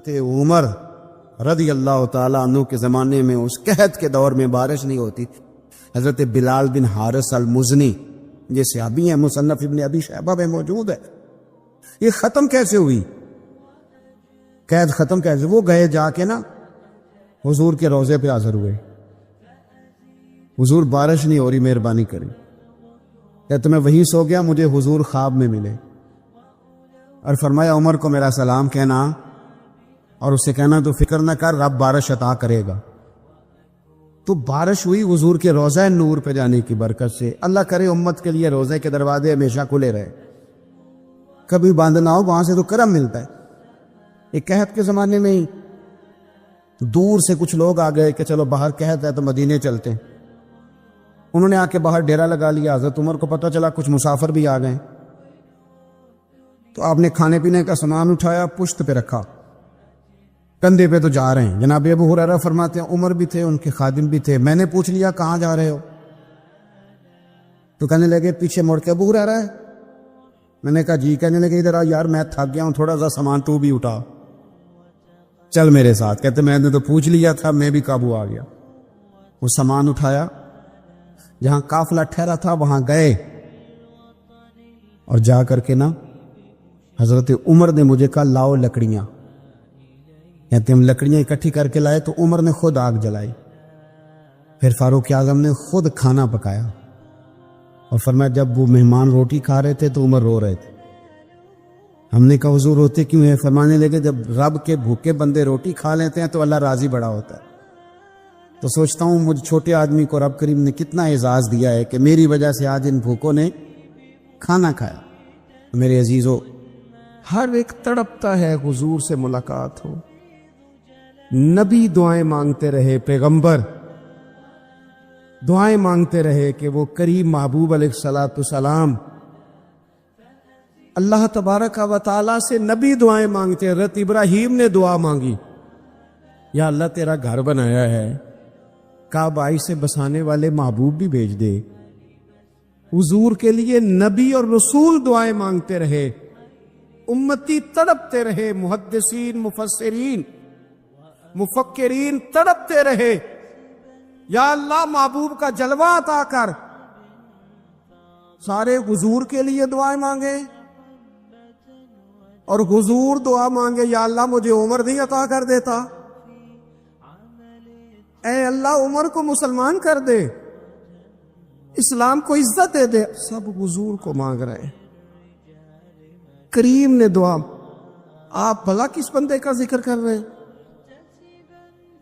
حضرت عمر رضی اللہ تعالیٰ عنہ کے زمانے میں اس قحط کے دور میں بارش نہیں ہوتی تھی. حضرت بلال بن حارث المزنی یہ صحابی ہیں، مصنف ابن ابی شیبہ میں موجود ہے. یہ ختم کیسے ہوئی؟ قید ختم کیسے؟ وہ گئے جا کے نا حضور کے روضے پہ حاضر ہوئے. حضور بارش نہیں ہو رہی، مہربانی کریں. کہتے میں وہیں سو گیا، مجھے حضور خواب میں ملے اور فرمایا عمر کو میرا سلام کہنا اور اسے کہنا تو فکر نہ کر، رب بارش عطا کرے گا. تو بارش ہوئی حضور کے روضہ نور پہ جانے کی برکت سے. اللہ کرے امت کے لیے روضے کے دروازے ہمیشہ کھلے رہے، کبھی بند نہ ہو، وہاں سے تو کرم ملتا ہے. ایک قحط کے زمانے میں ہی دور سے کچھ لوگ آ گئے کہ چلو باہر قحط ہے تو مدینے چلتے ہیں. انہوں نے آ کے باہر ڈیرا لگا لیا. حضرت عمر کو پتہ چلا کچھ مسافر بھی آ گئے تو آپ نے کھانے پینے کا سامان اٹھایا، پشت پہ رکھا، کندھے پہ تو جا رہے ہیں. جناب ابو ہریرہ فرماتے ہیں عمر بھی تھے، ان کے خادم بھی تھے. میں نے پوچھ لیا کہاں جا رہے ہو؟ تو کہنے لگے پیچھے مڑ کے ابو ہریرہ ہے. میں نے کہا جی. کہنے لگے ادھر آ یار، میں تھک گیا ہوں، تھوڑا سا سامان تو بھی اٹھا، چل میرے ساتھ. کہتے میں نے تو پوچھ لیا تھا، میں بھی قابو آ گیا. وہ سامان اٹھایا، جہاں قافلہ ٹھہرا تھا وہاں گئے اور جا کر کے نا حضرت عمر نے مجھے کہا لاؤ لکڑیاں. کہتے ہم لکڑیاں اکٹھی کر کے لائے تو عمر نے خود آگ جلائی. پھر فاروق اعظم نے خود کھانا پکایا اور فرمایا جب وہ مہمان روٹی کھا رہے تھے تو عمر رو رہے تھے. ہم نے کہا حضور روتے کیوں ہیں؟ فرمانے لگے جب رب کے بھوکے بندے روٹی کھا لیتے ہیں تو اللہ راضی بڑا ہوتا ہے. تو سوچتا ہوں مجھ چھوٹے آدمی کو رب کریم نے کتنا اعزاز دیا ہے کہ میری وجہ سے آج ان بھوکوں نے کھانا کھایا. میرے عزیزو، ہر ایک تڑپتا ہے حضور سے ملاقات ہو. نبی دعائیں مانگتے رہے، پیغمبر دعائیں مانگتے رہے کہ وہ کریم محبوب علیہ الصلوۃ والسلام اللہ تبارک و تعالیٰ سے نبی دعائیں مانگتے. حضرت ابراہیم نے دعا مانگی، یا اللہ تیرا گھر بنایا ہے، کعبہ سے بسانے والے محبوب بھی بھیج دے. حضور کے لیے نبی اور رسول دعائیں مانگتے رہے، امتی تڑپتے رہے، محدثین، مفسرین، مفکرین تڑپتے رہے، یا اللہ محبوب کا جلوہ عطا کر. سارے حضور کے لیے دعائیں مانگے اور حضور دعا مانگے یا اللہ مجھے عمر نہیں عطا کر دیتا، اے اللہ عمر کو مسلمان کر دے، اسلام کو عزت دے دے. سب حضور کو مانگ رہے ہیں. کریم نے دعا. آپ بھلا کس بندے کا ذکر کر رہے ہیں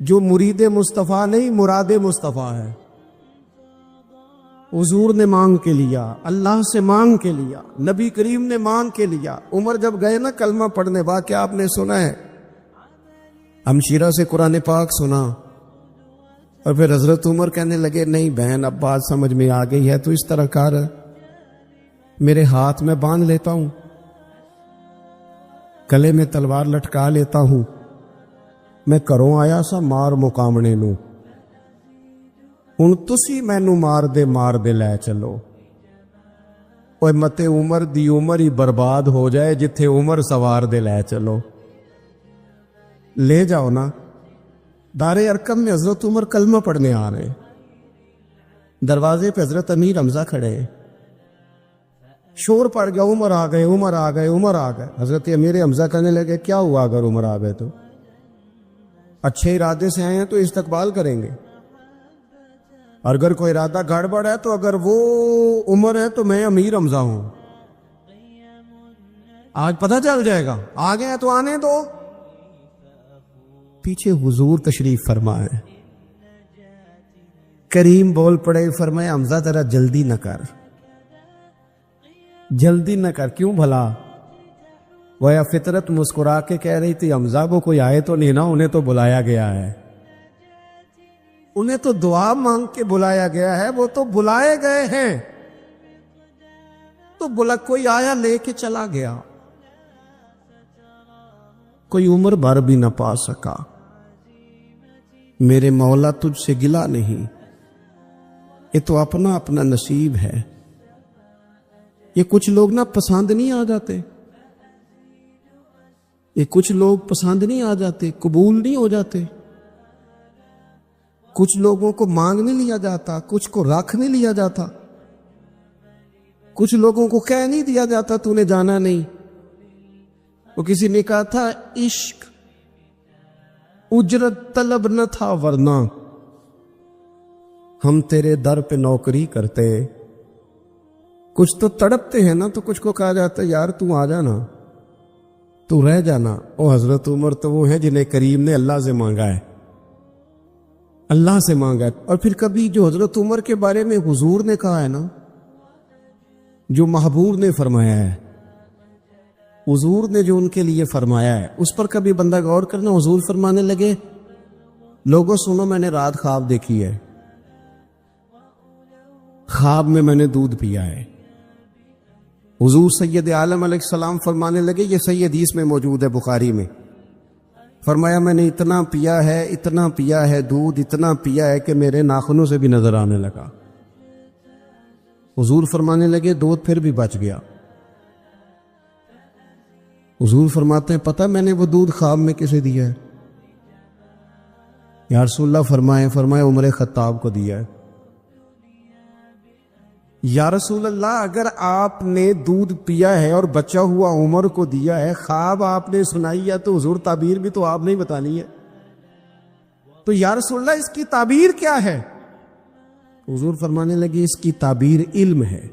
جو مرید مصطفیٰ نہیں مراد مصطفیٰ ہے؟ حضور نے مانگ کے لیا، اللہ سے مانگ کے لیا، نبی کریم نے مانگ کے لیا. عمر جب گئے نا کلمہ پڑھنے، واقعہ آپ نے سنا ہے، ہمشیرہ سے قرآن پاک سنا اور پھر حضرت عمر کہنے لگے نہیں بہن اب بات سمجھ میں آ گئی ہے تو اس طرح کر، میرے ہاتھ میں باندھ لیتا ہوں، گلے میں تلوار لٹکا لیتا ہوں، میں کروں آیا سا مار مقامنے نو، ہن تسی مینو مار دے لے چلو. اوے مت عمر دی عمر ہی برباد ہو جائے جتھے عمر سوار دے لے چلو. لے جاؤ نا. دار ارقم میں حضرت عمر کلمہ پڑھنے آ رہے، دروازے پہ حضرت امیر حمزہ کھڑے، شور پڑ گیا عمر آ گئے، عمر آ گئے، عمر آ گئے. حضرت امیر حمزہ کہنے لگے کیا ہوا اگر عمر آ گئے تو؟ اچھے ارادے سے آئے ہیں تو استقبال کریں گے، اور اگر کوئی ارادہ گڑبڑ ہے تو اگر وہ عمر ہے تو میں امیر حمزہ ہوں، آج پتہ چل جائے گا. آ گئے تو آنے دو. پیچھے حضور تشریف فرمائے، کریم بول پڑے، فرمائے حمزہ ذرا جلدی نہ کر، جلدی نہ کر. کیوں بھلا؟ گویا فطرت مسکرا کے کہہ رہی تھی حمزہ وہ کوئی آئے تو نہیں نا، انہیں تو بلایا گیا ہے، انہیں تو دعا مانگ کے بلایا گیا ہے، وہ تو بلائے گئے ہیں. تو کوئی آیا لے کے چلا گیا، کوئی عمر بھر بھی نہ پا سکا. میرے مولا تجھ سے گلا نہیں، یہ تو اپنا اپنا نصیب ہے. یہ کچھ لوگ نا پسند نہیں آ جاتے، یہ کچھ لوگ پسند نہیں آ جاتے، قبول نہیں ہو جاتے، کچھ لوگوں کو مانگ نہیں لیا جاتا، کچھ کو رکھ نہیں لیا جاتا، کچھ لوگوں کو کہہ نہیں دیا جاتا تو نے جانا نہیں۔ وہ کسی نے کہا تھا عشق اجرت طلب نہ تھا ورنہ ہم تیرے در پہ نوکری کرتے۔ کچھ تو تڑپتے ہیں نا، تو کچھ کو کہا جاتا ہے یار تو آ جانا، تو رہ جانا۔ او حضرت عمر تو وہ ہیں جنہیں کریم نے اللہ سے مانگا ہے، اللہ سے مانگا ہے۔ اور پھر کبھی جو حضرت عمر کے بارے میں حضور نے کہا ہے نا، جو محبوب نے فرمایا ہے، حضور نے جو ان کے لیے فرمایا ہے، اس پر کبھی بندہ غور کرنا۔ حضور فرمانے لگے لوگوں سنو، میں نے رات خواب دیکھی ہے، خواب میں میں نے دودھ پیا ہے۔ حضور سید عالم علیہ السلام فرمانے لگے، یہ صحیح حدیث میں موجود ہے بخاری میں، فرمایا میں نے اتنا پیا ہے، اتنا پیا ہے دودھ، اتنا پیا ہے کہ میرے ناخنوں سے بھی نظر آنے لگا۔ حضور فرمانے لگے دودھ پھر بھی بچ گیا۔ حضور فرماتے ہیں پتہ میں نے وہ دودھ خواب میں کسے دیا ہے؟ یا رسول اللہ فرمایا عمر خطاب کو دیا ہے۔ یا رسول اللہ اگر آپ نے دودھ پیا ہے اور بچا ہوا عمر کو دیا ہے، خواب آپ نے سنائی ہے، تو حضور تعبیر بھی تو آپ نے بتانی ہے، تو یا رسول اللہ اس کی تعبیر کیا ہے؟ حضور فرمانے لگے اس کی تعبیر علم ہے،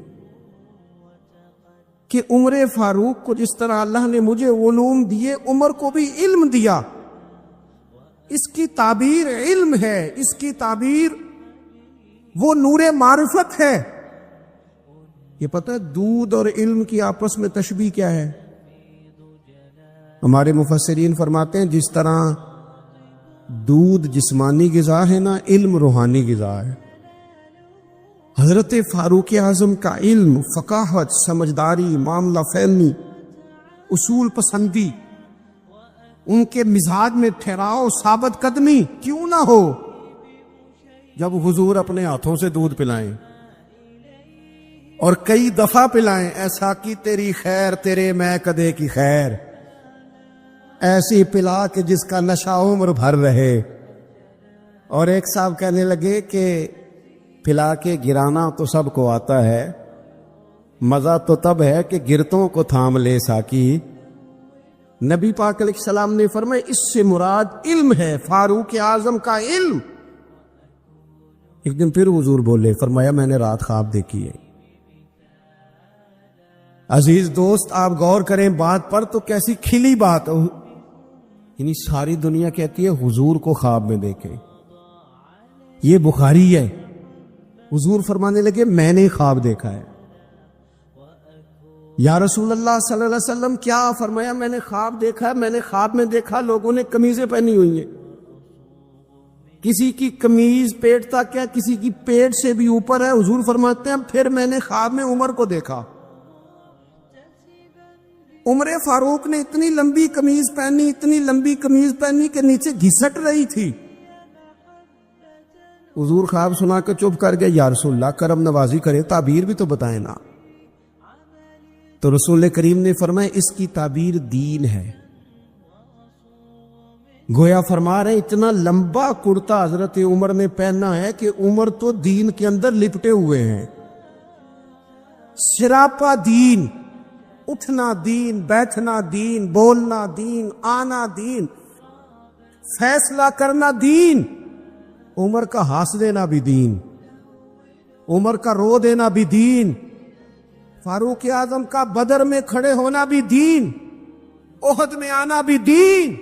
کہ عمر فاروق کو جس طرح اللہ نے مجھے علوم دیے، عمر کو بھی علم دیا، اس کی تعبیر علم ہے، اس کی تعبیر وہ نور معرفت ہے۔ یہ پتہ ہے دودھ اور علم کی آپس میں تشبیہ کیا ہے؟ ہمارے مفسرین فرماتے ہیں جس طرح دودھ جسمانی غذا ہے نا، علم روحانی غذا ہے۔ حضرت فاروق اعظم کا علم، فقاہت، سمجھداری، معاملہ فہمی، اصول پسندی، ان کے مزاج میں ٹھہراؤ، ثابت قدمی کیوں نہ ہو، جب حضور اپنے ہاتھوں سے دودھ پلائیں اور کئی دفعہ پلائیں، ایسا کی تیری خیر تیرے میں کدے کی خیر، ایسی پلا کہ جس کا نشہ عمر بھر رہے۔ اور ایک صاحب کہنے لگے کہ پلا کے گرانا تو سب کو آتا ہے، مزہ تو تب ہے کہ گرتوں کو تھام لے ساکی۔ نبی پاک علیہ السلام نے فرمایا اس سے مراد علم ہے، فاروق اعظم کا علم۔ ایک دن پھر حضور بولے، فرمایا میں نے رات خواب دیکھی ہے۔ عزیز دوست آپ غور کریں بات پر، تو کیسی کھلی بات، یعنی ساری دنیا کہتی ہے حضور کو خواب میں دیکھے، یہ بخاری ہے۔ حضور فرمانے لگے میں نے خواب دیکھا ہے۔ یا رسول اللہ صلی اللہ علیہ وسلم کیا؟ فرمایا میں نے خواب دیکھا ہے، میں نے خواب میں دیکھا لوگوں نے قمیضیں پہنی ہوئی ہیں، کسی کی قمیض پیٹ تک ہے، کسی کی پیٹ سے بھی اوپر ہے۔ حضور فرماتے ہیں پھر میں نے خواب میں عمر کو دیکھا، عمر فاروق نے اتنی لمبی قمیض پہنی، اتنی لمبی قمیض پہنی کہ نیچے گھسٹ رہی تھی۔ حضور خواب سنا کے چپ کر گئے، یا رسول اللہ کرم نوازی کرے، تعبیر بھی تو بتائیں نا۔ تو رسول کریم نے فرمایا اس کی تعبیر دین ہے۔ گویا فرما رہے اتنا لمبا کرتا حضرت عمر نے پہنا ہے کہ عمر تو دین کے اندر لپٹے ہوئے ہیں، سراپا دین، اٹھنا دین، بیٹھنا دین، بولنا دین، آنا دین، فیصلہ کرنا دین۔ عمر کا ہنس دینا بھی دین، عمر کا رو دینا بھی دین، فاروق اعظم کا بدر میں کھڑے ہونا بھی دین، احد میں آنا بھی دین۔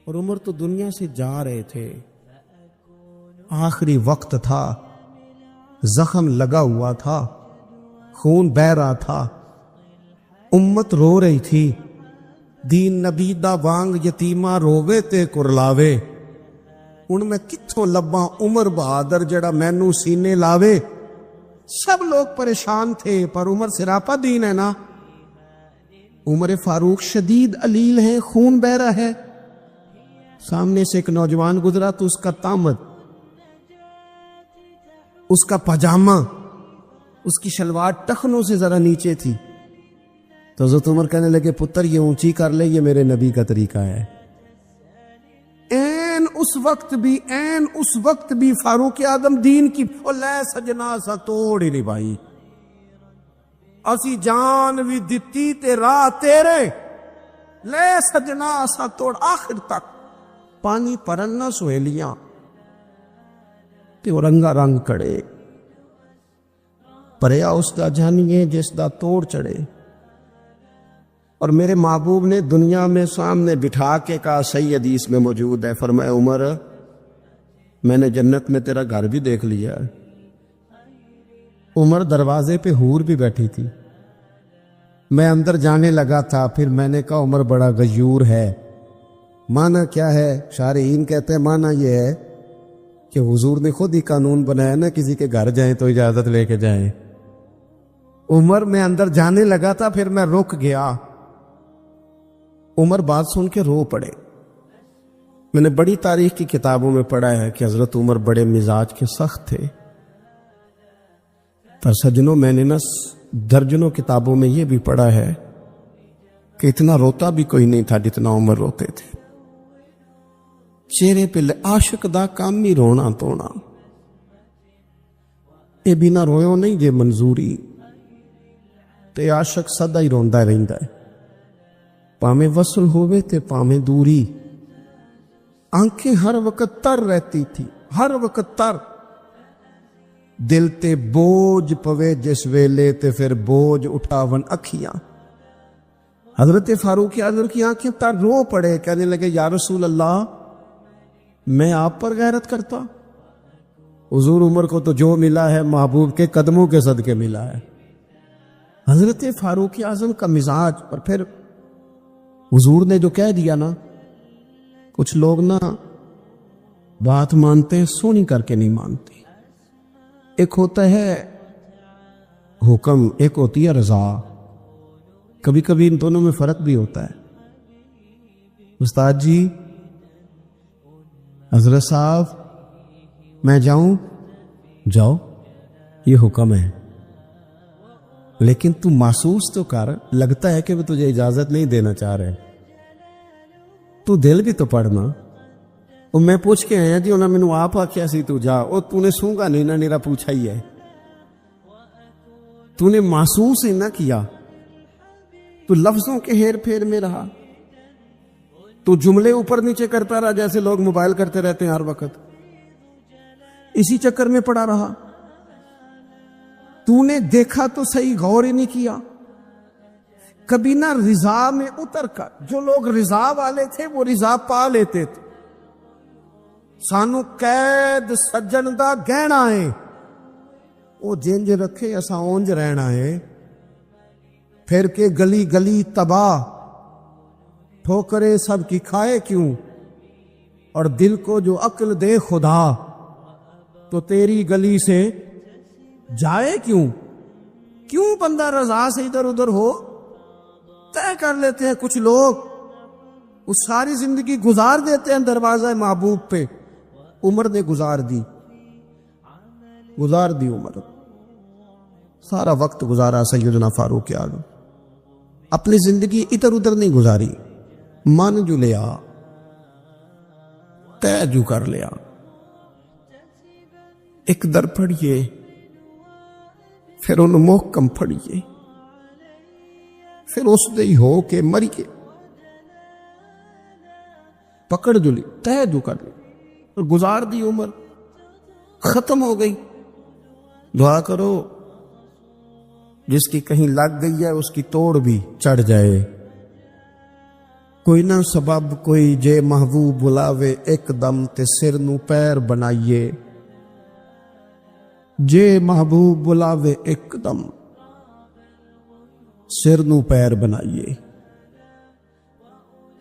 اور عمر تو دنیا سے جا رہے تھے، آخری وقت تھا، زخم لگا ہوا تھا، خون بہ رہا تھا، امت رو رہی تھی۔ دین نبی دا وانگ یتیمہ رووے تے کرلاوے، ان میں کتھوں لباں عمر بہادر جڑا مینوں سینے لاوے۔ سب لوگ پریشان تھے، پر عمر سراپا دین ہے نا۔ عمر فاروق شدید علیل ہیں، خون بہ رہا ہے، سامنے سے ایک نوجوان گزرا تو اس کا تامت، اس کا پاجامہ، اس کی شلوار ٹخنوں سے ذرا نیچے تھی، تو حضرت عمر کہنے لگے پتر یہ اونچی کر لے، یہ میرے نبی کا طریقہ ہے۔ این اس وقت بھی فاروق اعظم دین کی او لے سجنا سا توڑ ہی نہیں بھائی، اسی جان بھی دتی تے راہ تیرے، لے سجنا سا توڑ آخر تک پانی پرن نہ سہیلیاں تے وہ رنگا رنگ کڑے، پریا اس دا جانیے جس دا توڑ چڑھے۔ اور میرے محبوب نے دنیا میں سامنے بٹھا کے کہا، صحیح حدیث میں موجود ہے، فرمایا عمر میں نے جنت میں تیرا گھر بھی دیکھ لیا ہے۔ عمر دروازے پہ حور بھی بیٹھی تھی، میں اندر جانے لگا تھا، پھر میں نے کہا عمر بڑا غیور ہے۔ معنی کیا ہے؟ شارحین کہتے ہیں معنی یہ ہے کہ حضور نے خود ہی قانون بنایا نا، کسی کے گھر جائیں تو اجازت لے کے جائیں۔ عمر میں اندر جانے لگا تھا، پھر میں رک گیا۔ عمر بات سن کے رو پڑے۔ میں نے بڑی تاریخ کی کتابوں میں پڑھا ہے کہ حضرت عمر بڑے مزاج کے سخت تھے، پر سجنوں میں نے درجنوں کتابوں میں یہ بھی پڑھا ہے کہ اتنا روتا بھی کوئی نہیں تھا جتنا عمر روتے تھے۔ چہرے پہ عاشق دا کام ہی رونا تونا، اے بنا رویو نہیں جے منظوری، تے عاشق سدا ہی روندا رہندا ہے، پامیں وصل ہوئے تے پامیں دوری۔ آنکھیں ہر وقت تر رہتی تھی، ہر وقت تر، دل تے بوجھ پوے جس ویلے تے پھر بوجھ اٹھاون اکھیاں۔ حضرت فاروق اعظم کی آنکھیں تر، رو پڑے، کہنے لگے یا رسول اللہ میں آپ پر غیرت کرتا؟ حضور عمر کو تو جو ملا ہے محبوب کے قدموں کے صدقے ملا ہے۔ حضرت فاروق اعظم کا مزاج، اور پھر حضور نے جو کہہ دیا نا، کچھ لوگ نا بات مانتے ہیں سونی کر کے نہیں مانتے۔ ایک ہوتا ہے حکم، ایک ہوتی ہے رضا، کبھی کبھی ان دونوں میں فرق بھی ہوتا ہے۔ استاد جی، حضرت صاحب میں جاؤں؟ جاؤ، یہ حکم ہے، لیکن تو محسوس تو کر، لگتا ہے کہ وہ تجھے اجازت نہیں دینا چاہ رہے، تو دل بھی تو پڑھنا۔ اور میں پوچھ کے آیا جی، انہوں نے مینوں آپ آکھیا سی تو جا، اور تو نے سونگا نہیں نہ، نیرا پوچھا ہی ہے، تو نے محسوس ہی نہ کیا، تو لفظوں کے ہیر پھیر میں رہا، تو جملے اوپر نیچے کرتا رہا جیسے لوگ موبائل کرتے رہتے ہیں ہر وقت، اسی چکر میں پڑا رہا۔ تو نے دیکھا تو صحیح، غور ہی نہیں کیا کبھی نہ رضا میں اتر کر۔ جو لوگ رضا والے تھے وہ رضا پا لیتے تھے۔ سانو قید سجن دا گہنا ہے، وہ جنج رکھے اسا اونج رہنا ہے، پھر کے گلی گلی تباہ، ٹھوکرے سب کی کھائے کیوں، اور دل کو جو عقل دے خدا، تو تیری گلی سے جائے کیوں بندہ رضا سے ادھر ادھر ہو؟ طے کر لیتے ہیں کچھ لوگ، وہ ساری زندگی گزار دیتے ہیں دروازہ محبوب پہ۔ عمر نے گزار دی عمر، سارا وقت گزارا سیدنا فاروق اعظم، اپنی زندگی ادھر ادھر نہیں گزاری، من جو لیا، طے جو کر لیا۔ ایک در پڑھیے، پھر ان محکم پڑھیے، پھر اس دے ہی ہو کے مریے، پکڑ جو لی، طے جو کر لی، اور گزار دی عمر، ختم ہو گئی۔ دعا کرو جس کی کہیں لگ گئی ہے اس کی توڑ بھی چڑھ جائے۔ کوئی نہ سبب کوئی جے محبوب بلاوے، ایک دم تے سر نو پیر بنائیے، جے محبوب بلاوے ایک دم سر نو پیر بنائیے۔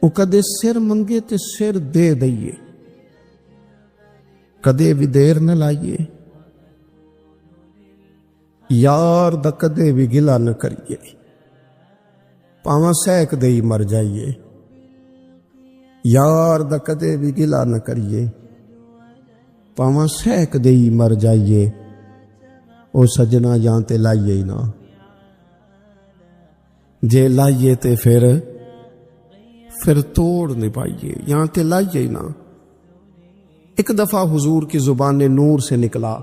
وہ کدے سر منگے تے سر دے دئیے، کدے بھی دیر نہ لائیے، یار دا کدے بھی گلا نہ کریے، پاواں سیک دے ہی مر جائیے، یار دا کدے بھی گلا نہ کریے، پاواں سیک دے ہی مر جائیے، او سجنا جان تے لائیے ہی نہ۔ جے لائیے تے پھر توڑ نہیں پائیے، یہاں تے لائیے ہی نہ۔ ایک دفعہ حضور کی زبان نور سے نکلا،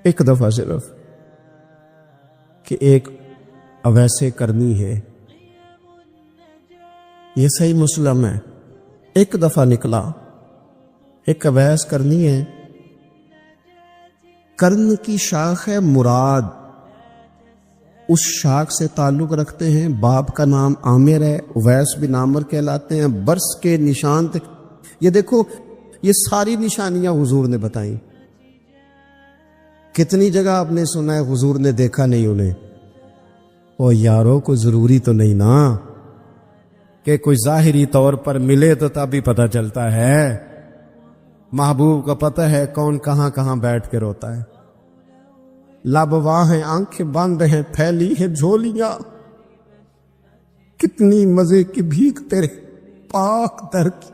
ایک دفعہ صرف، کہ ایک اویسے کرنی ہے، یہ صحیح مسلم ہے، ایک دفعہ نکلا، ایک اویس کرنی ہے۔ کرن کی شاخ ہے مراد، اس شاخ سے تعلق رکھتے ہیں، باپ کا نام عامر ہے، اویس بن عامر کہلاتے ہیں، برس کے نشان تک۔ یہ دیکھو، یہ ساری نشانیاں حضور نے بتائیں۔ کتنی جگہ آپ نے سنا ہے حضور نے دیکھا نہیں انہیں؟ او یارو، کو ضروری تو نہیں نا کہ کوئی ظاہری طور پر ملے تو تبھی پتہ چلتا ہے۔ محبوب کا پتہ ہے کون کہاں کہاں بیٹھ کے روتا ہے۔ لابواں ہیں، آنکھیں بند ہیں، پھیلی ہیں جھولیاں، کتنی مزے کی بھیک تیرے پاک در کی،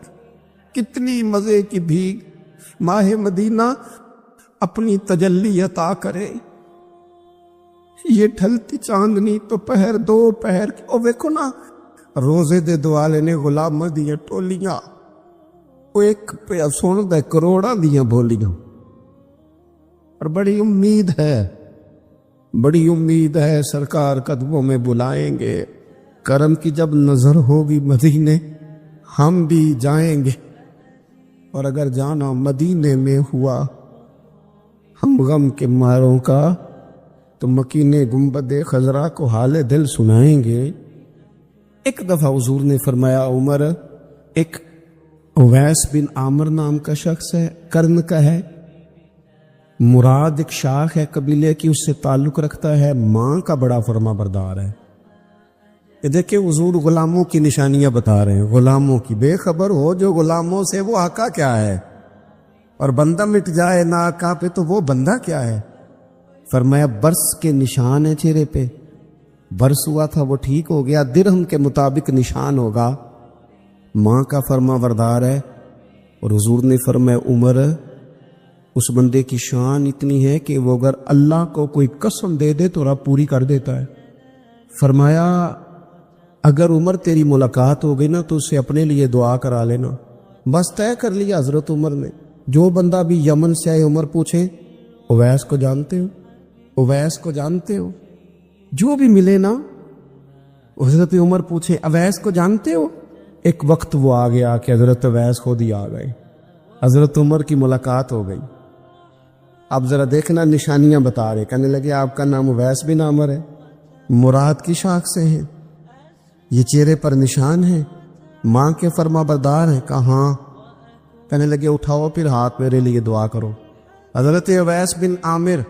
کتنی مزے کی بھیک ماہ مدینہ اپنی تجلی عطا کرے۔ یہ ڈھلتی چاندنی تو پہر دو پہر کی، او ویکھو نا، روزے دے دوالے نے غلام دیاں ٹولیاں، وہ ایک پہ سن دے کروڑا دیاں بولیاں، اور بڑی امید ہے، بڑی امید ہے سرکار قدموں میں بلائیں گے۔ کرم کی جب نظر ہوگی مدینے ہم بھی جائیں گے، اور اگر جانا مدینے میں ہوا ہم غم کے ماروں کا تو مکینے گنبد خضرا کو حال دل سنائیں گے۔ ایک دفعہ حضور نے فرمایا، عمر، ایک اویس بن عامر نام کا شخص ہے، کرن کا ہے، مراد ایک شاخ ہے قبیلے کی، اس سے تعلق رکھتا ہے، ماں کا بڑا فرما بردار ہے۔ یہ دیکھیں حضور غلاموں کی نشانیاں بتا رہے ہیں، غلاموں کی، بے خبر ہو جو غلاموں سے وہ آقا کیا ہے، اور بندہ مٹ جائے نہ آقا پہ تو وہ بندہ کیا ہے۔ فرمایا برس کے نشان ہے چہرے پہ، برس ہوا تھا وہ ٹھیک ہو گیا، درہم کے مطابق نشان ہوگا، ماں کا فرما بردار ہے۔ اور حضور نے فرمایا، عمر، اس بندے کی شان اتنی ہے کہ وہ اگر اللہ کو کوئی قسم دے دے تو رب پوری کر دیتا ہے۔ فرمایا اگر عمر تیری ملاقات ہو گئی نا تو اسے اپنے لیے دعا کرا لینا۔ بس طے کر لیا حضرت عمر نے۔ جو بندہ بھی یمن سے آئے، عمر پوچھیں اویس کو جانتے ہو، اویس کو جانتے ہو، جو بھی ملے نا حضرت عمر پوچھے اویس کو جانتے ہو۔ ایک وقت وہ آ گیا کہ حضرت اویس خود ہی آ گئے، حضرت عمر کی ملاقات ہو گئی۔ اب ذرا دیکھنا، نشانیاں بتا رہے، کہنے لگے آپ کا نام اویس بن عامر ہے، مراد کی شاخ سے ہے، یہ چہرے پر نشان ہے، ماں کے فرما بردار ہیں۔ کہاں؟ کہنے لگے اٹھاؤ پھر ہاتھ، میرے لیے دعا کرو۔ حضرت اویس بن عامر،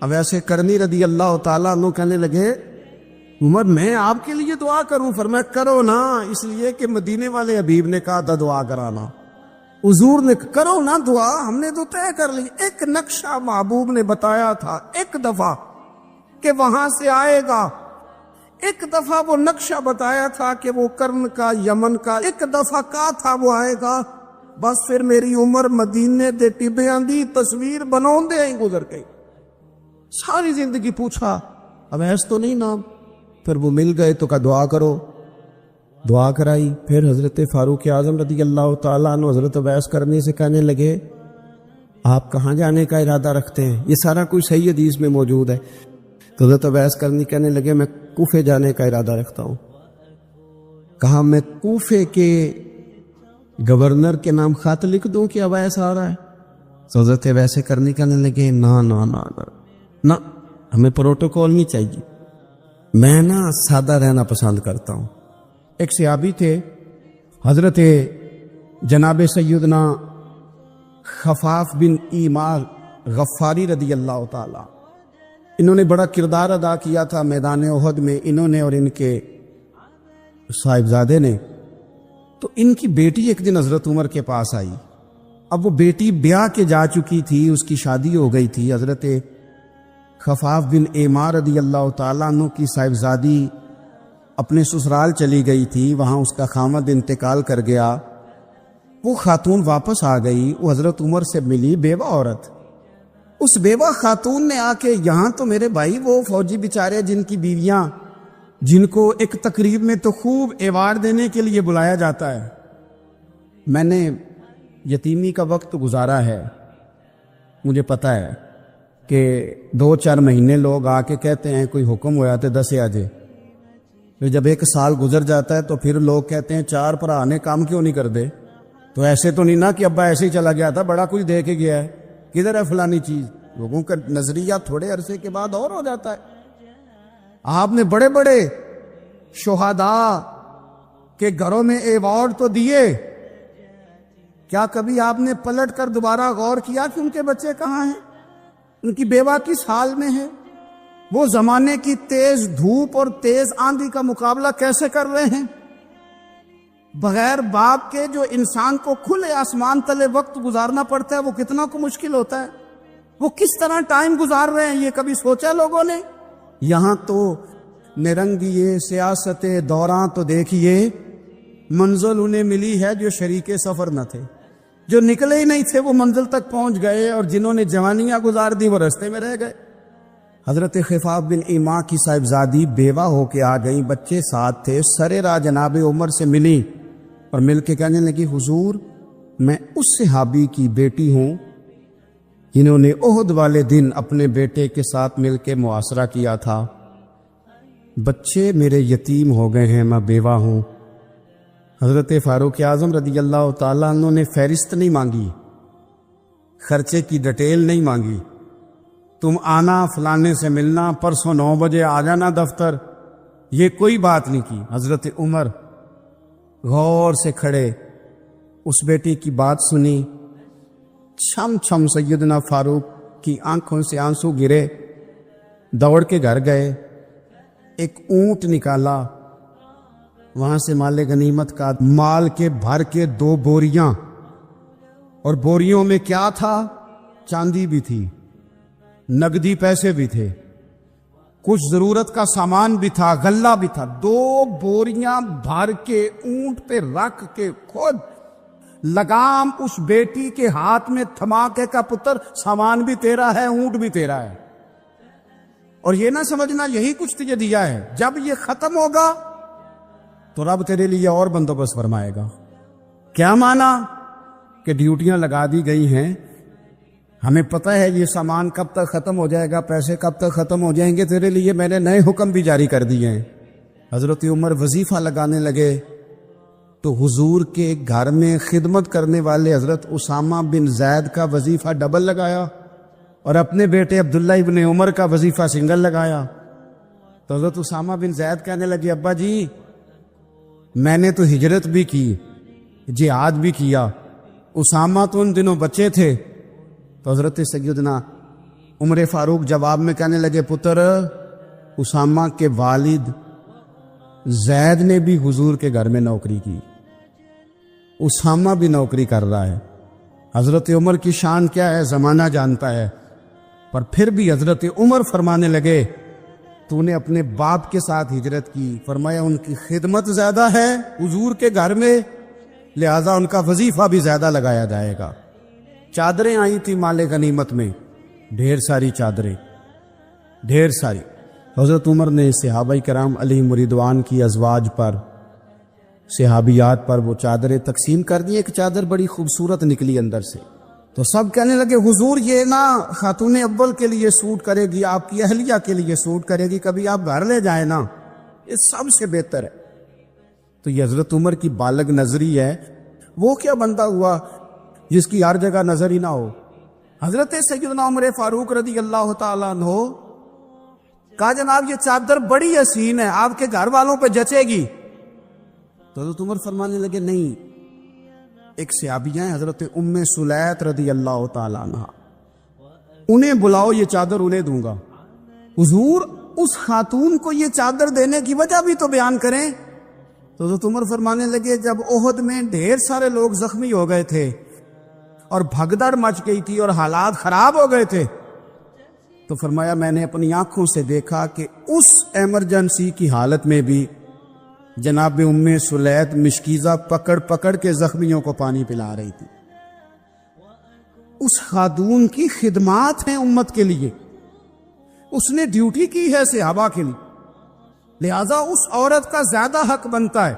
اویس کرنی رضی اللہ تعالیٰ عنہ کہنے لگے عمر میں آپ کے لیے دعا کروں؟ فرمایا کرو نا، اس لیے کہ مدینے والے حبیب نے کہا تھا دعا کرانا، حضور نے کرو نا دعا، ہم نے تو طے کر لی۔ ایک نقشہ محبوب نے بتایا تھا ایک دفعہ کہ وہاں سے آئے گا، ایک دفعہ وہ نقشہ بتایا تھا کہ وہ کرن کا، یمن کا، ایک دفعہ کہا تھا وہ آئے گا، بس پھر میری عمر مدینے دے ٹبیاں دی تصویر بناؤں دے ہی گزر گئی۔ ساری زندگی پوچھا اویس تو نہیں نام، پھر وہ مل گئے تو کہا دعا کرو، دعا کرائی۔ پھر حضرت فاروق اعظم رضی اللہ تعالیٰ عنہ حضرت اویس کرنے سے کہنے لگے آپ کہاں جانے کا ارادہ رکھتے ہیں؟ یہ سارا کچھ صحیح حدیث میں موجود ہے۔ تو حضرت اویس کرنی کہنے لگے میں کوفے جانے کا ارادہ رکھتا ہوں۔ کہا میں کوفے کے گورنر کے نام خط لکھ دوں کہ اویس آ رہا ہے؟ تو حضرت اویس کرنی کہنے لگے نا نا نا نا، ہمیں پروٹوکول نہیں چاہیے، میں نا سادہ رہنا پسند کرتا ہوں۔ ایک صحابی تھے حضرت جناب سیدنا خفاف بن ایمار غفاری رضی اللہ تعالی، انہوں نے بڑا کردار ادا کیا تھا میدان احد میں، انہوں نے اور ان کے صاحبزادے نے۔ تو ان کی بیٹی ایک دن حضرت عمر کے پاس آئی، اب وہ بیٹی بیاہ کے جا چکی تھی، اس کی شادی ہو گئی تھی۔ حضرت خفاف بن ایمار رضی اللہ تعالیٰ عنہ کی صاحبزادی اپنے سسرال چلی گئی تھی، وہاں اس کا خامد انتقال کر گیا۔ وہ خاتون واپس آ گئی، وہ حضرت عمر سے ملی، بیوہ عورت۔ اس بیوہ خاتون نے آ کے، یہاں تو میرے بھائی وہ فوجی بیچارے جن کی بیویاں جن کو ایک تقریب میں تو خوب ایوارڈ دینے کے لیے بلایا جاتا ہے. میں نے یتیمی کا وقت گزارا ہے. مجھے پتا ہے کہ 2-4 مہینے لوگ آ کے کہتے ہیں کوئی حکم ہوا تو دس آجے. پھر جب 1 سال گزر جاتا ہے تو پھر لوگ کہتے ہیں 4 بھرا نے کام کیوں نہیں کر دے. تو ایسے تو نہیں نا کہ ابا ایسے ہی چلا گیا تھا, بڑا کچھ دے کے گیا ہے, کدھر ہے فلانی چیز. لوگوں کا نظریہ تھوڑے عرصے کے بعد اور ہو جاتا ہے. آپ نے بڑے بڑے شہداء کے گھروں میں ایوارڈ تو دیے, کیا کبھی آپ نے پلٹ کر دوبارہ غور کیا کہ ان کے بچے کہاں ہیں, ان کی بیوہ کس حال میں ہے, وہ زمانے کی تیز دھوپ اور تیز آندھی کا مقابلہ کیسے کر رہے ہیں. بغیر باپ کے جو انسان کو کھلے آسمان تلے وقت گزارنا پڑتا ہے وہ کتنا کو مشکل ہوتا ہے. وہ کس طرح ٹائم گزار رہے ہیں, یہ کبھی سوچا لوگوں نے. یہاں تو نرنگیے سیاست دوراں تو دیکھیے منزل انہیں ملی ہے جو شریک سفر نہ تھے, جو نکلے ہی نہیں تھے وہ منزل تک پہنچ گئے, اور جنہوں نے جوانیاں گزار دی وہ رستے میں رہ گئے. حضرت خفاف بن ایما کی صاحبزادی بیوہ ہو کے آ گئی, بچے ساتھ تھے. سرے راہ جناب عمر سے ملی اور مل کے کہنے لگی حضور میں اس صحابی کی بیٹی ہوں جنہوں نے احد والے دن اپنے بیٹے کے ساتھ مل کے محاصرہ کیا تھا. بچے میرے یتیم ہو گئے ہیں, میں بیوہ ہوں. حضرت فاروق اعظم رضی اللہ تعالیٰ عنہ نے فہرست نہیں مانگی, خرچے کی ڈیٹیل نہیں مانگی, تم آنا فلانے سے ملنا, پرسوں 9 بجے آ جانا دفتر, یہ کوئی بات نہیں کی. حضرت عمر غور سے کھڑے, اس بیٹی کی بات سنی, چھم چھم سیدنا فاروق کی آنکھوں سے آنسو گرے, دوڑ کے گھر گئے, ایک اونٹ نکالا, وہاں سے مال غنیمت کا مال کے بھر کے 2 بوریاں, اور بوریوں میں کیا تھا, چاندی بھی تھی, نقدی پیسے بھی تھے, کچھ ضرورت کا سامان بھی تھا, غلہ بھی تھا. 2 بوریاں بھر کے اونٹ پہ رکھ کے خود لگام اس بیٹی کے ہاتھ میں تھما کے کا پتر سامان بھی تیرا ہے, اونٹ بھی تیرا ہے, اور یہ نہ سمجھنا یہی کچھ تجھے دیا ہے, جب یہ ختم ہوگا تو رب تیرے لیے اور بندوبست فرمائے گا. کیا مانا کہ ڈیوٹیاں لگا دی گئی ہیں, ہمیں پتہ ہے یہ سامان کب تک ختم ہو جائے گا, پیسے کب تک ختم ہو جائیں گے, تیرے لیے میں نے نئے حکم بھی جاری کر دیے ہیں. حضرت عمر وظیفہ لگانے لگے تو حضور کے گھر میں خدمت کرنے والے حضرت اسامہ بن زید کا وظیفہ ڈبل لگایا, اور اپنے بیٹے عبداللہ ابن عمر کا وظیفہ سنگل لگایا. تو حضرت اسامہ بن زید کہنے لگے ابا جی میں نے تو ہجرت بھی کی, جہاد بھی کیا, اسامہ تو ان دنوں بچے تھے. تو حضرت سیدنا عمر فاروق جواب میں کہنے لگے پتر اسامہ کے والد زید نے بھی حضور کے گھر میں نوکری کی, اسامہ بھی نوکری کر رہا ہے. حضرت عمر کی شان کیا ہے زمانہ جانتا ہے, پر پھر بھی حضرت عمر فرمانے لگے تو نے اپنے باپ کے ساتھ ہجرت کی, فرمایا ان کی خدمت زیادہ ہے حضور کے گھر میں, لہذا ان کا وظیفہ بھی زیادہ لگایا جائے گا. چادریں آئی تھی مال غنیمت میں, ڈھیر ساری چادریں, ڈھیر ساری. حضرت عمر نے صحابہ کرام علیہم رضوان کی ازواج پر, صحابیات پر وہ چادریں تقسیم کر دی. ایک چادر بڑی خوبصورت نکلی اندر سے, تو سب کہنے لگے حضور یہ نا خاتون اول کے لیے سوٹ کرے گی, آپ کی اہلیہ کے لیے سوٹ کرے گی, کبھی آپ گھر لے جائیں نا, یہ سب سے بہتر ہے. تو یہ حضرت عمر کی بالغ نظری ہے. وہ کیا بندہ ہوا جس کی ہر جگہ نظر ہی نہ ہو. حضرت سیدنا عمر فاروق رضی اللہ تعالیٰ عنہ کہا جناب یہ چادر بڑی حسین ہے, آپ کے گھر والوں پہ جچے گی. تو حضرت عمر فرمانے لگے نہیں, ایک صحابیہ ہیں حضرت ام سلیت رضی اللہ تعالیٰ عنہ, انہیں بلاؤ, یہ چادر انہیں دوں گا. حضور اس خاتون کو یہ چادر دینے کی وجہ بھی تو بیان کریں. تو حضرت عمر فرمانے لگے جب احد میں ڈھیر سارے لوگ زخمی ہو گئے تھے اور بھگدڑ مچ گئی تھی اور حالات خراب ہو گئے تھے, تو فرمایا میں نے اپنی آنکھوں سے دیکھا کہ اس ایمرجنسی کی حالت میں بھی جناب ام سلیت مشکیزہ پکڑ پکڑ کے زخمیوں کو پانی پلا رہی تھی. اس خاتون کی خدمات ہیں امت کے لیے, اس نے ڈیوٹی کی ہے صحابہ کے لیے. لہذا اس عورت کا زیادہ حق بنتا ہے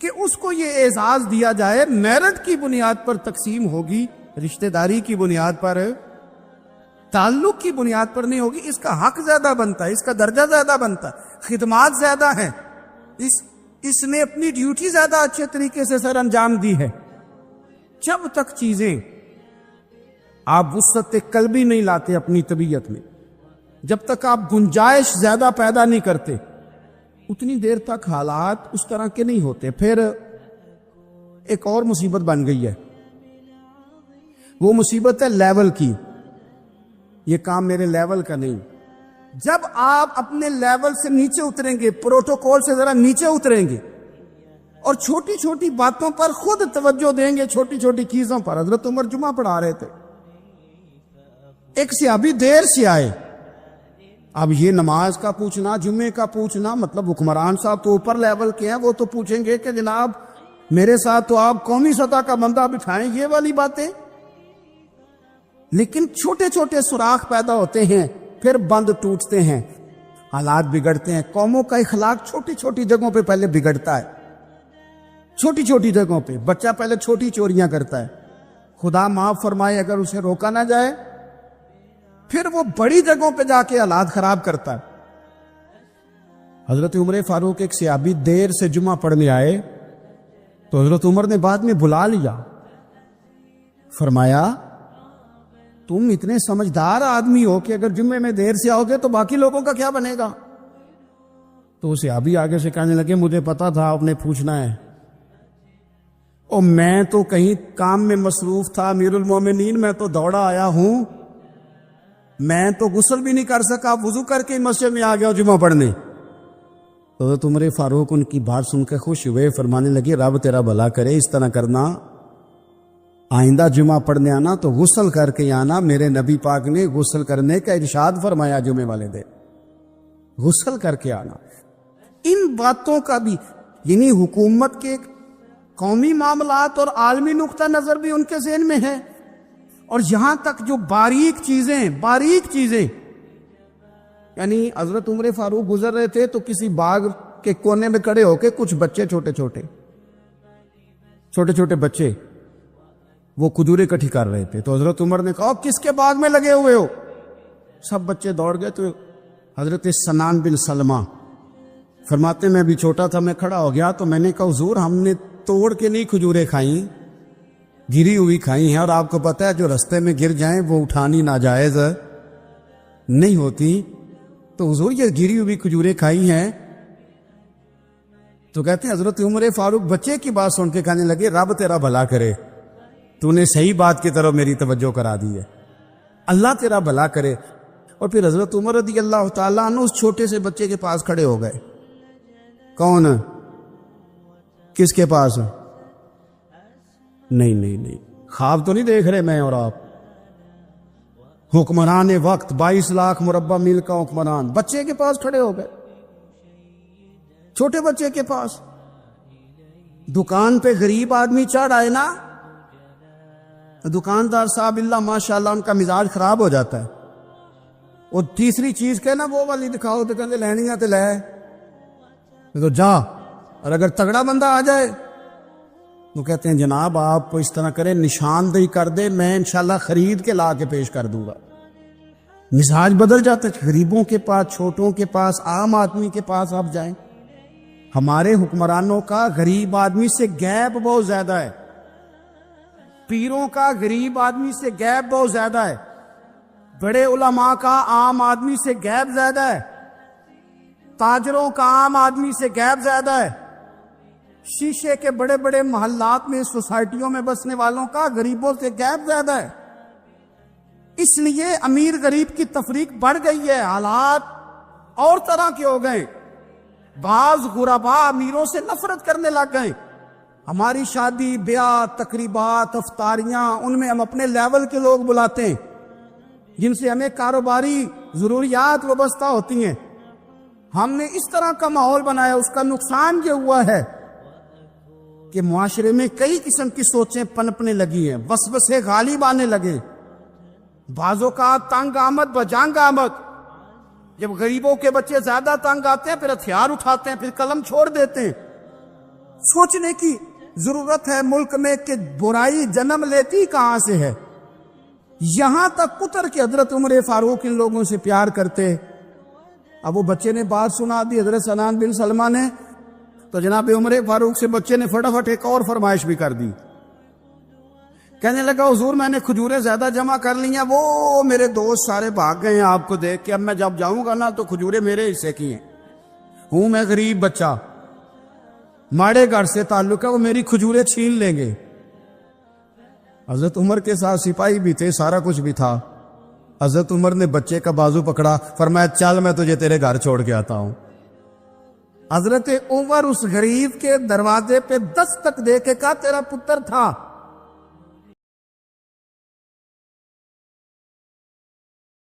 کہ اس کو یہ اعزاز دیا جائے. میرٹ کی بنیاد پر تقسیم ہوگی، رشتہ داری کی بنیاد پر، تعلق کی بنیاد پر نہیں ہوگی. اس کا حق زیادہ بنتا ہے، اس کا درجہ زیادہ بنتا ہے، خدمات زیادہ ہیں، اس نے اپنی ڈیوٹی زیادہ اچھے طریقے سے سر انجام دی ہے. جب تک چیزیں آپ وسعت قلبی نہیں لاتے اپنی طبیعت میں، جب تک آپ گنجائش زیادہ پیدا نہیں کرتے، اتنی دیر تک حالات اس طرح کے نہیں ہوتے. پھر ایک اور مصیبت بن گئی ہے، وہ مصیبت ہے لیول کی. یہ کام میرے لیول کا نہیں. جب آپ اپنے لیول سے نیچے اتریں گے، پروٹوکول سے ذرا نیچے اتریں گے اور چھوٹی چھوٹی باتوں پر خود توجہ دیں گے، چھوٹی چھوٹی چیزوں پر. حضرت عمر جمعہ پڑھا رہے تھے، ایک صحابی دیر سے آئے. اب یہ نماز کا پوچھنا، جمعے کا پوچھنا، مطلب حکمران صاحب تو اوپر لیول کے ہیں، وہ تو پوچھیں گے کہ جناب میرے ساتھ تو آپ قومی سطح کا بندہ بٹھائیں، یہ والی باتیں. لیکن چھوٹے چھوٹے سوراخ پیدا ہوتے ہیں، پھر بند ٹوٹتے ہیں، حالات بگڑتے ہیں. قوموں کا اخلاق چھوٹی چھوٹی جگہوں پہ پہلے بگڑتا ہے. چھوٹی چھوٹی جگہوں پہ بچہ پہلے چھوٹی چوریاں کرتا ہے، خدا معاف فرمائے اگر اسے روکا نہ جائے، پھر وہ بڑی جگہوں پہ جا کے حالات خراب کرتا ہے. حضرت عمر فاروق ایک صحابی دیر سے جمعہ پڑھنے آئے تو حضرت عمر نے بعد میں بلا لیا، فرمایا تم اتنے سمجھدار آدمی ہو کہ اگر جمعے میں دیر سے آؤ گے تو باقی لوگوں کا کیا بنے گا؟ تو صحابی آگے سے کہنے لگے مجھے پتا تھا آپ نے پوچھنا ہے، اور میں تو کہیں کام میں مصروف تھا امیر المومنین، میں تو دوڑا آیا ہوں، میں تو غسل بھی نہیں کر سکا، وضو کر کے مسجد میں آ گیا جمعہ پڑھنے. تو حضرت عمر فاروق ان کی بات سن کے خوش ہوئے، فرمانے لگے رب تیرا بھلا کرے، اس طرح کرنا، آئندہ جمعہ پڑھنے آنا تو غسل کر کے آنا. میرے نبی پاک نے غسل کرنے کا ارشاد فرمایا جمعے والے دن، غسل کر کے آنا. ان باتوں کا بھی، یعنی حکومت کے قومی معاملات اور عالمی نقطہ نظر بھی ان کے ذہن میں ہے، اور یہاں تک جو باریک چیزیں، یعنی حضرت عمر فاروق گزر رہے تھے تو کسی باغ کے کونے میں کھڑے ہو کے کچھ بچے چھوٹے چھوٹے بچے وہ کھجوریں اکٹھی کر رہے تھے. تو حضرت عمر نے کہا کس کے باغ میں لگے ہوئے ہو؟ سب بچے دوڑ گئے. تو حضرت سنان بن سلمہ فرماتے میں بھی چھوٹا تھا، میں کھڑا ہو گیا تو میں نے کہا حضور ہم نے توڑ کے نہیں کھجوریں کھائیں، گری ہوئی کھائی ہیں، اور آپ کو پتہ ہے جو رستے میں گر جائیں وہ اٹھانی ناجائز نہیں ہوتی، تو حضور یہ گری ہوئی کھجوریں کھائی ہیں. تو کہتے ہیں حضرت عمر فاروق بچے کی بات سن کے کہنے لگے رب تیرا بھلا کرے، تو نے صحیح بات کی طرف میری توجہ کرا دی ہے، اللہ تیرا بھلا کرے. اور پھر حضرت عمر رضی اللہ تعالیٰ عنہ اس چھوٹے سے بچے کے پاس کھڑے ہو گئے. کون؟ کس کے پاس؟ نہیں، خواب تو نہیں دیکھ رہے میں اور آپ. حکمران وقت 22 لاکھ مربع میل کا حکمران بچے کے پاس کھڑے ہو گئے، چھوٹے بچے کے پاس. دکان پہ غریب آدمی چڑھ آئے نا، دکاندار صاحب اللہ ماشاءاللہ ان کا مزاج خراب ہو جاتا ہے. اور تیسری چیز کہنا وہ والی دکھاؤ تو کہتے لینی تو لے، تو جا. اور اگر تگڑا بندہ آ جائے تو کہتے ہیں جناب آپ اس طرح کریں نشاندہی کر دے، میں انشاءاللہ خرید کے لا کے پیش کر دوں گا. مزاج بدل جاتا ہے. غریبوں کے پاس، چھوٹوں کے پاس، عام آدمی کے پاس آپ جائیں. ہمارے حکمرانوں کا غریب آدمی سے گیپ بہت زیادہ ہے، پیروں کا غریب آدمی سے گیپ بہت زیادہ ہے، بڑے علماء کا عام آدمی سے گیپ زیادہ ہے، تاجروں کا عام آدمی سے گیپ زیادہ ہے، شیشے کے بڑے بڑے محلات میں سوسائٹیوں میں بسنے والوں کا غریبوں سے گیپ زیادہ ہے. اس لیے امیر غریب کی تفریق بڑھ گئی ہے، حالات اور طرح کے ہو گئے. بعض غربا امیروں سے نفرت کرنے لگ گئے. ہماری شادی بیاہ تقریبات افطاریاں ان میں ہم اپنے لیول کے لوگ بلاتے ہیں جن سے ہمیں کاروباری ضروریات وابستہ ہوتی ہیں. ہم نے اس طرح کا ماحول بنایا، اس کا نقصان یہ ہوا ہے کہ معاشرے میں کئی قسم کی سوچیں پنپنے لگی ہیں، وسوسے غالب آنے لگے، بعضوں کا تنگ آمد بجنگ آمد. جب غریبوں کے بچے زیادہ تنگ آتے ہیں پھر ہتھیار اٹھاتے ہیں، پھر قلم چھوڑ دیتے ہیں۔ سوچنے کی ضرورت ہے ملک میں کہ برائی جنم لیتی کہاں سے ہے۔ یہاں تک اتر کے حضرت عمر فاروق ان لوگوں سے پیار کرتے۔ اب وہ بچے نے بات سنا دی حضرت سنان بن سلمہ نے، تو جناب عمر فاروق سے بچے نے فٹافٹ ایک اور فرمائش بھی کر دی۔ کہنے لگا حضور میں نے کھجوریں زیادہ جمع کر لی ہیں، وہ میرے دوست سارے بھاگ گئے ہیں آپ کو دیکھ کے، اب میں جب جاؤں گا نا تو کھجوریں میرے حصے کی ہیں، ہوں میں غریب بچہ، ماڑے گھر سے تعلق ہے، وہ میری کھجوریں چھین لیں گے۔ حضرت عمر کے ساتھ سپاہی بھی تھے، سارا کچھ بھی تھا۔ حضرت عمر نے بچے کا بازو پکڑا، فرمایا چل میں تجھے تیرے گھر چھوڑ کے آتا ہوں۔ حضرت عمر اس غریب کے دروازے پہ دستک دے کے کہا تیرا پتر تھا،